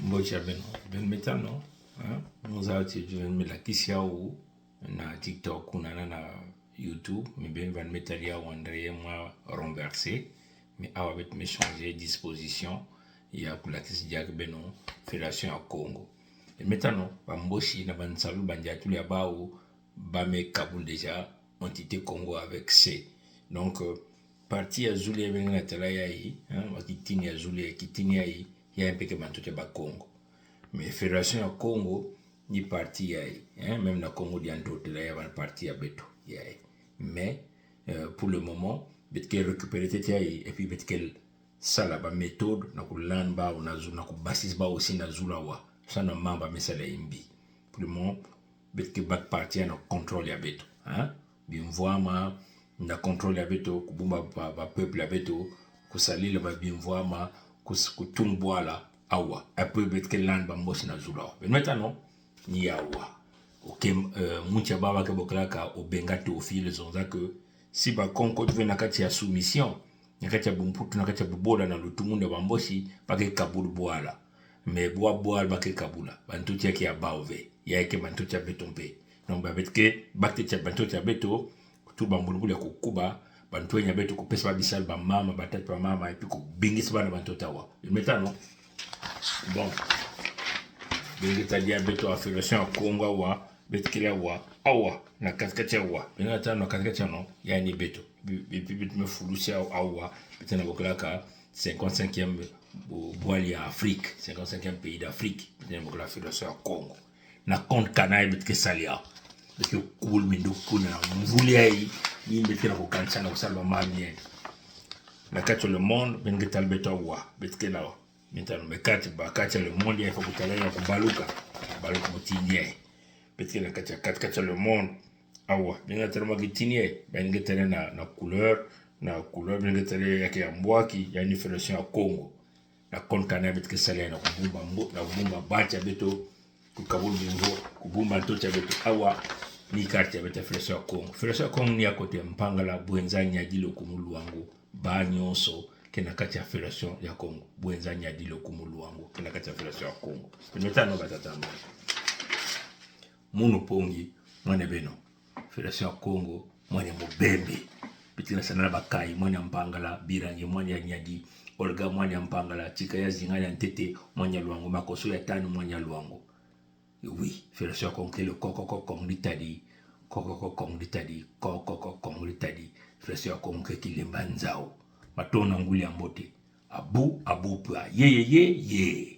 Mbocha beno ben metano muza ti ben me la kisia ou na TikTok kuna na YouTube mais ben van metalia wandre moi renversé mais awa bet me changer disposition ya pour la kisi diak beno fédération à Congo et maintenant ba mboshi na ban salu banja tous les bao ba me Kaboul déjà entité Congo avec C donc parti azuli ben na tala yayi wakitini azuli kitini yayi il y a un peu que bantu ba Congo mais fédération à Congo ni parti yayi même na Congo di andote là il y a une partie à beto yayi mais pour le moment bet que récupérer tete yayi et puis bet que ça la ba méthode na ku land ba na zu na ku basis ba aussi na zula wa ça na mamba mesala imbi pour le moment bet que back party na contrôle ya beto bien voama na contrôle ya beto kubumba ba peuple ya beto kusalila ba bien voama kutumbwala awa après bet que land ba mbosi na zula mais maintenant ni awa ok mucha baba ke boklaka obenga Théophile zonza que si ba konko tu na kati ya soumission na kati ya bumputu na kati ya bubola na lutumunda ba mbosi ba ke kabulu bwala mais boal ba ke kabula bantu tia ki ya baove ya ke bantu tia betompe donc ba bet que bakte tia bantu tia beto tu ba mbulubulu ya kukuba bantu nya beto ko pesa bisal ba mama batatu ba mama et puis ko bingis bana bantu tawa maintenant bon bingita dia beto a fédération à Congo wa betkila wa awa na kaskacha wa benata na kaskacha no yani beto bit me fulusia awa betena boklaka 55e boali ya Afrique 55e pays d'Afrique betena boklaka fédération à Congo na compte canal betke salia betke kubul mindu kuna mvulia yi betkela ko kansana ko salba mamie na kacho le monde bengetal beto wa betkela maintenant mais quand le monde il faut que tu ailles au baluka motinie peut-être que quand le monde awa bien tellement gitinie ben ngetene na couleur bien ngetene yake ya mbwaki ya ni fédération ya Congo na konkana betke sale na kubumba bacha beto kukabulu bingo kubumba tocha beto awa ni carte beto fédération ya Congo ni à côté mpangala bwenzanya dilo kumulu wangu ba nyonso kena kati ya fédération ya Congo bwenza nyadi lo kumulu wangu kena kati ya fédération ya Congo pemetano batatamba munu pongi mwana beno fédération ya Congo mwana mobembe bitina sana bakai mwana mpangala birangi mwana nyadi olga mwana mpangala chika ya zinga ya ntete mwana luango makoso ya tanu mwana luango oui fédération ya Congo le kokoko Congo litadi Congo litadi fédération ya Congo kilemba nzao matona nguli ya mbote abu pa ye